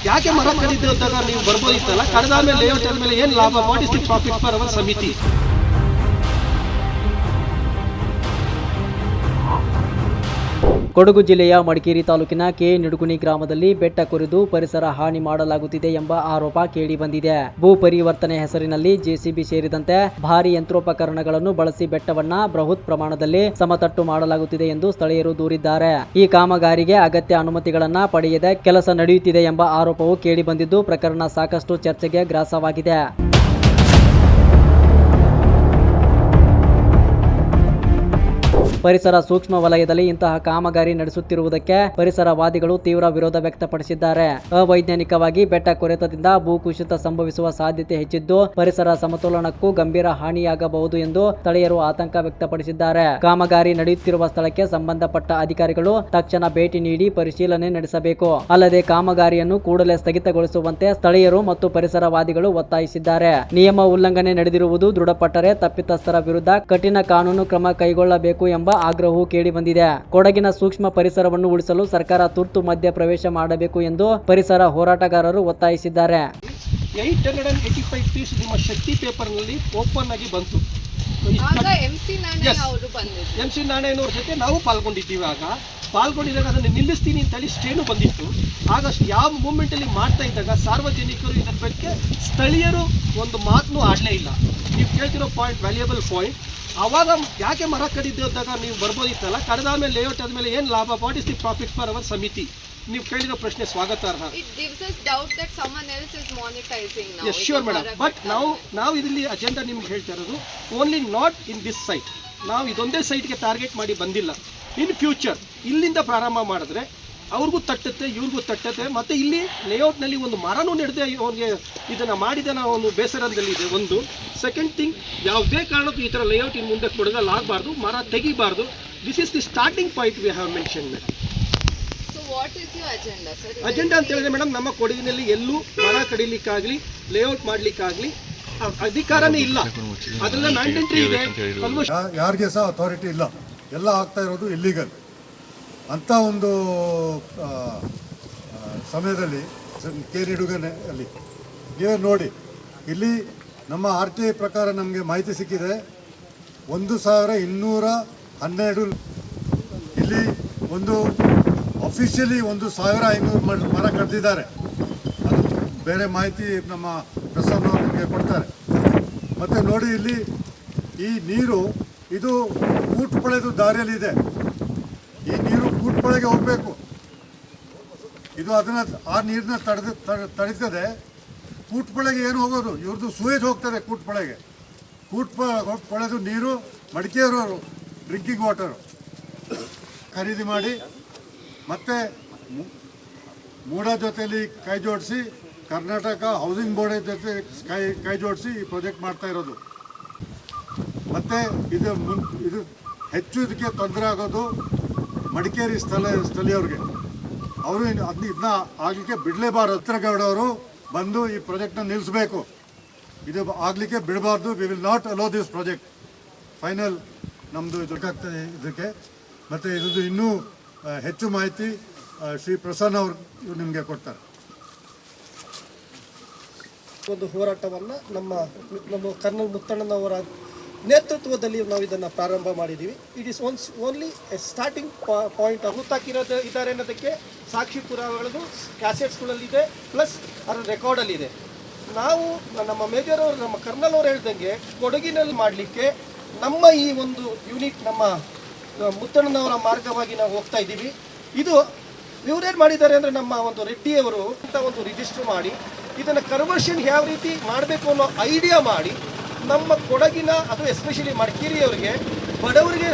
ಯಾಕೆ ಮರ ಕಡಿದು ಅಂತಾಗ ನೀವು ಬರ್ಬೋದಿತ್ತಲ್ಲ, ಕಳೆದಾದ್ಮೇಲೆ ಲೇಔಟ್ ಆದ್ಮೇಲೆ ಏನು ಲಾಭ? What is the profit for our ಸಮಿತಿ? ಕೊಡಗು ಜಿಲ್ಲೆಯ ಮಡಿಕೇರಿ ತಾಲೂಕಿನ ಕೆ ನಿಡುಗುಣಿ ಗ್ರಾಮದಲ್ಲಿ ಬೆಟ್ಟ ಕೊರೆದು ಪರಿಸರ ಹಾನಿ ಮಾಡಲಾಗುತ್ತಿದೆ ಎಂಬ ಆರೋಪ ಕೇಳಿಬಂದಿದೆ. ಭೂ ಪರಿವರ್ತನೆ ಹೆಸರಿನಲ್ಲಿ ಜೆಸಿಬಿ ಸೇರಿದಂತೆ ಭಾರಿ ಯಂತ್ರೋಪಕರಣಗಳನ್ನು ಬಳಸಿ ಬೆಟ್ಟವನ್ನ ಬೃಹತ್ ಪ್ರಮಾಣದಲ್ಲಿ ಸಮತಟ್ಟು ಮಾಡಲಾಗುತ್ತಿದೆ ಎಂದು ಸ್ಥಳೀಯರು ದೂರಿದ್ದಾರೆ. ಈ ಕಾಮಗಾರಿಗೆ ಅಗತ್ಯ ಅನುಮತಿಗಳನ್ನ ಪಡೆಯದೆ ಕೆಲಸ ನಡೆಯುತ್ತಿದೆ ಎಂಬ ಆರೋಪವು ಕೇಳಿಬಂದಿದ್ದು ಪ್ರಕರಣ ಸಾಕಷ್ಟು ಚರ್ಚೆಗೆ ಗ್ರಾಸವಾಗಿದೆ. ಪರಿಸರ ಸೂಕ್ಷ್ಮ ವಲಯದಲ್ಲಿ ಇಂತಹ ಕಾಮಗಾರಿ ನಡೆಸುತ್ತಿರುವುದಕ್ಕೆ ಪರಿಸರವಾದಿಗಳು ತೀವ್ರ ವಿರೋಧ ವ್ಯಕ್ತಪಡಿಸಿದ್ದಾರೆ. ಅವೈಜ್ಞಾನಿಕವಾಗಿ ಬೆಟ್ಟ ಕೊರೆತದಿಂದ ಭೂಕುಸಿತ ಸಂಭವಿಸುವ ಸಾಧ್ಯತೆ ಹೆಚ್ಚಿದ್ದು ಪರಿಸರ ಸಮತೋಲನಕ್ಕೂ ಗಂಭೀರ ಹಾನಿಯಾಗಬಹುದು ಎಂದು ಸ್ಥಳೀಯರು ಆತಂಕ ವ್ಯಕ್ತಪಡಿಸಿದ್ದಾರೆ. ಕಾಮಗಾರಿ ನಡೆಯುತ್ತಿರುವ ಸ್ಥಳಕ್ಕೆ ಸಂಬಂಧಪಟ್ಟ ಅಧಿಕಾರಿಗಳು ತಕ್ಷಣ ಭೇಟಿ ನೀಡಿ ಪರಿಶೀಲನೆ ನಡೆಸಬೇಕು. ಅಲ್ಲದೆ ಕಾಮಗಾರಿಯನ್ನು ಕೂಡಲೇ ಸ್ಥಗಿತಗೊಳಿಸುವಂತೆ ಸ್ಥಳೀಯರು ಮತ್ತು ಪರಿಸರವಾದಿಗಳು ಒತ್ತಾಯಿಸಿದ್ದಾರೆ. ನಿಯಮ ಉಲ್ಲಂಘನೆ ನಡೆದಿರುವುದು ದೃಢಪಟ್ಟರೆ ತಪ್ಪಿತಸ್ಥರ ವಿರುದ್ಧ ಕಠಿಣ ಕಾನೂನು ಕ್ರಮ ಕೈಗೊಳ್ಳಬೇಕು ಎಂಬ ಆಗ್ರಹವು ಕೇಳಿಬಂದಿದೆ. ಕೊಡಗಿನ ಸೂಕ್ಷ್ಮ ಪರಿಸರವನ್ನು ಉಳಿಸಲು ಸರ್ಕಾರ ತುರ್ತು ಮಧ್ಯ ಪ್ರವೇಶ ಮಾಡಬೇಕು ಎಂದು ಪರಿಸರ ಹೋರಾಟಗಾರರು ಒತ್ತಾಯಿಸಿದ್ದಾರೆ. 885 ಪೀಸ್ ನಿಮ್ಮ ಶಕ್ತಿ ಪೇಪರ್ ನಲ್ಲಿ ಓಪನ್ ಆಗಿ ಬಂತು. ಎಂ ಸಿ ನಾಣಯ್ಯನವ್ರ ಜೊತೆ ನಾವು ಪಾಲ್ಗೊಂಡಿದ್ದೀವಿ. ಪಾಲ್ಗೊಂಡಿದ್ದಾಗ ಅದನ್ನು ನಿಲ್ಲಿಸ್ತೀನಿ ಅಂತ ಹೇಳಿ ಸ್ಟೇನು ಬಂದಿತ್ತು. ಆಗ ಯಾವ ಮೂಮೆಂಟ್ ಅಲ್ಲಿ ಮಾಡ್ತಾ ಇದ್ದಾಗ ಸಾರ್ವಜನಿಕರು ಇದರ ಬಗ್ಗೆ ಸ್ಥಳೀಯರು ಒಂದು ಮಾತನ್ನು ಆಡಲೇ ಇಲ್ಲ. ನೀವು ಕೇಳ್ತಿರೋ ಪಾಯಿಂಟ್ ವ್ಯಾಲ್ಯೂಯಬಲ್ ಪಾಯಿಂಟ್. ಅವಾಗ ಯಾಕೆ ಮರ ಕಡಿದು ಅಂತಾಗ ನೀವು ಬರ್ಬೋದಿತ್ತಲ್ಲ, ಕಳೆದಾದ್ಮೇಲೆ ಲೇಔಟ್ ಆದ್ಮೇಲೆ ಏನು ಲಾಭ? What is the profit for our ಸಮಿತಿ? ನೀವು ಕೇಳಿರೋ ಪ್ರಶ್ನೆ ಸ್ವಾಗತಾರ್ಹ. ಶ್ಯೂರ್ ಮೇಡಮ್, ಬಟ್ ನಾವು ಇದರಲ್ಲಿ ಅಜೆಂಡಾ ನಿಮ್ಗೆ ಹೇಳ್ತಾ ಇರೋದು only not in this site. ನಾವು ಇದೊಂದೇ ಸೈಟ್ಗೆ ಟಾರ್ಗೆಟ್ ಮಾಡಿ ಬಂದಿಲ್ಲ. ಇನ್ ಫ್ಯೂಚರ್ ಇಲ್ಲಿಂದ ಪ್ರಾರಂಭ ಮಾಡಿದ್ರೆ ಅವ್ರಿಗೂ ತಟ್ಟುತ್ತೆ, ಇವ್ರಿಗೂ ತಟ್ಟುತ್ತೆ. ಮತ್ತು ಇಲ್ಲಿ ಲೇಔಟ್ನಲ್ಲಿ ಒಂದು ಮರನೂ ನಡೆದೇ ಅವ್ರಿಗೆ ಇದನ್ನು ಮಾಡಿದ ನಾವು ಒಂದು ಬೇಸರದಲ್ಲಿದೆ. ಒಂದು ಸೆಕೆಂಡ್ ಥಿಂಗ್, ಯಾವುದೇ ಕಾರಣಕ್ಕೂ ಈ ಥರ ಲೇಔಟ್ ಇನ್ನು ಮುಂದೆ ಕೊಡಗಲ್ಲಿ ಆಗಬಾರ್ದು, ಮರ ತೆಗಿಬಾರ್ದು. This is the starting point we have mention madam. Agenda ಅಂತ ಹೇಳಿದ್ರೆ ಮೇಡಮ್, ನಮ್ಮ ಕೊಡಗಿನಲ್ಲಿ ಎಲ್ಲೂ ಮರ ಕಡಿಲಿಕ್ಕಾಗಲಿ ಲೇಔಟ್ ಮಾಡಲಿಕ್ಕಾಗಲಿ ಅಧಿಕಾರನೇ ಇಲ್ಲ. ಅದೆಲ್ಲ ಮ್ಯಾಂಡೇಟರಿ ಇದೆ. ಯಾರಿಗೆ ಸಹ ಅಥಾರಿಟಿ ಇಲ್ಲ. ಎಲ್ಲ ಆಗ್ತಾ ಇರೋದು ಇಲ್ಲಿಗಲ್ ಅಂತ ಒಂದು ಸಮಯದಲ್ಲಿ ಕೆ ನಿಡುಗನೆ ಅಲ್ಲಿ ನೀವೇ ನೋಡಿ. ಇಲ್ಲಿ ನಮ್ಮ RTI ಪ್ರಕಾರ ನಮಗೆ ಮಾಹಿತಿ ಸಿಕ್ಕಿದೆ 1212 ಇಲ್ಲಿ ಒಂದು ಅಫಿಷಿಯಲಿ 1500 ಮರ ಕಡ್ದಿದ್ದಾರೆ. ಅದು ಬೇರೆ ಮಾಹಿತಿ ನಮ್ಮ ಪ್ರಸನ್ನವರು ನಿಮಗೆ ಕೊಡ್ತಾರೆ. ಮತ್ತು ನೋಡಿ, ಇಲ್ಲಿ ಈ ನೀರು ಇದು ಕೂಟ್ಪಳೆದು ದಾರಿಯಲ್ಲಿದೆ. ಈ ನೀರು ಕೂಟ್ಪಳೆಗೆ ಹೋಗಬೇಕು. ಇದು ಆ ನೀರನ್ನ ತಡೀತದೆ. ಕೂಟ್ಪಳೆಗೆ ಏನು ಹೋಗೋದು? ಇವ್ರದ್ದು ಸೂಯೇಜ್ ಹೋಗ್ತದೆ ಕೂಟ್ಪಳೆಗೆ. ಕೂಟ್ಪಳೆದು ನೀರು ಮಡಿಕೇರಿಯವರು ಡ್ರಿಂಕಿಂಗ್ ವಾಟರು ಖರೀದಿ ಮಾಡಿ ಮತ್ತೆ ಮೂಡ ಜೊತೆಯಲ್ಲಿ ಕೈ ಜೋಡಿಸಿ ಕರ್ನಾಟಕ ಹೌಸಿಂಗ್ ಬೋರ್ಡ್ ಜೊತೆ ಕೈ ಜೋಡಿಸಿ ಈ ಪ್ರಾಜೆಕ್ಟ್ ಮಾಡ್ತಾ ಇರೋದು. ಮತ್ತು ಇದು ಹೆಚ್ಚು ಇದಕ್ಕೆ ತೊಂದರೆ ಆಗೋದು ಮಡಿಕೇರಿ ಸ್ಥಳೀಯವ್ರಿಗೆ. ಅವರು ಇದನ್ನ ಆಗಲಿಕ್ಕೆ ಬಿಡಲೇಬಾರ್ದು. ಉತ್ತರಗೌಡ ಅವರು ಬಂದು ಈ ಪ್ರಾಜೆಕ್ಟ್ನ ನಿಲ್ಲಿಸಬೇಕು. ಇದು ಆಗಲಿಕ್ಕೆ ಬಿಡಬಾರ್ದು. We will not allow this project. Final ನಮ್ಮದು ಇದಕ್ಕಾಗ್ತದೆ ಇದಕ್ಕೆ. ಮತ್ತು ಇದ್ದು ಇನ್ನೂ ಹೆಚ್ಚು ಮಾಹಿತಿ ಶ್ರೀ ಪ್ರಸನ್ನ ಅವರು ನಿಮಗೆ ಕೊಡ್ತಾರೆ. ಒಂದು ಹೋರಾಟವನ್ನು ನಮ್ಮ ಕರ್ನಲ್ ಮುತ್ತಣ್ಣನವರ ನೇತೃತ್ವದಲ್ಲಿ ನಾವು ಇದನ್ನು ಪ್ರಾರಂಭ ಮಾಡಿದ್ದೀವಿ. It is only a starting point. ಹುತ್ತಾಕಿರೋದು ಇದ್ದಾರೆ ಅನ್ನೋದಕ್ಕೆ ಸಾಕ್ಷಿ ಪುರಾವೆಗಳು ಕ್ಯಾಸೆಟ್ಸ್ಗಳಲ್ಲಿದೆ, ಪ್ಲಸ್ ಅದರ ರೆಕಾರ್ಡಲ್ಲಿದೆ. ನಾವು ನಮ್ಮ ಮೇಜರ್ ಅವರು, ನಮ್ಮ ಕರ್ನಲ್ ಅವರು ಹೇಳ್ದಂಗೆ ಕೊಡಗಿನಲ್ಲಿ ಮಾಡಲಿಕ್ಕೆ ನಮ್ಮ ಈ ಒಂದು ಯೂನಿಟ್, ನಮ್ಮ ಮುತ್ತಣ್ಣನವರ ಮಾರ್ಗವಾಗಿ ನಾವು ಹೋಗ್ತಾ ಇದ್ದೀವಿ. ಇದು ಇವರೇನು ಮಾಡಿದ್ದಾರೆ ಅಂದರೆ, ನಮ್ಮ ಒಂದು ರೆಡ್ಡಿಯವರು ಅಂತ ಒಂದು ರಿಜಿಸ್ಟರ್ ಮಾಡಿ ಇದನ್ನು ಕನ್ವರ್ಷನ್ ಯಾವ ರೀತಿ ಮಾಡಬೇಕು ಅನ್ನೋ ಐಡಿಯಾ ಮಾಡಿ ನಮ್ಮ ಕೊಡಗಿನ, ಅದು ಎಸ್ಪೆಷಲಿ ಮಡಿಕೇರಿಯವರಿಗೆ, ಬಡವರಿಗೆ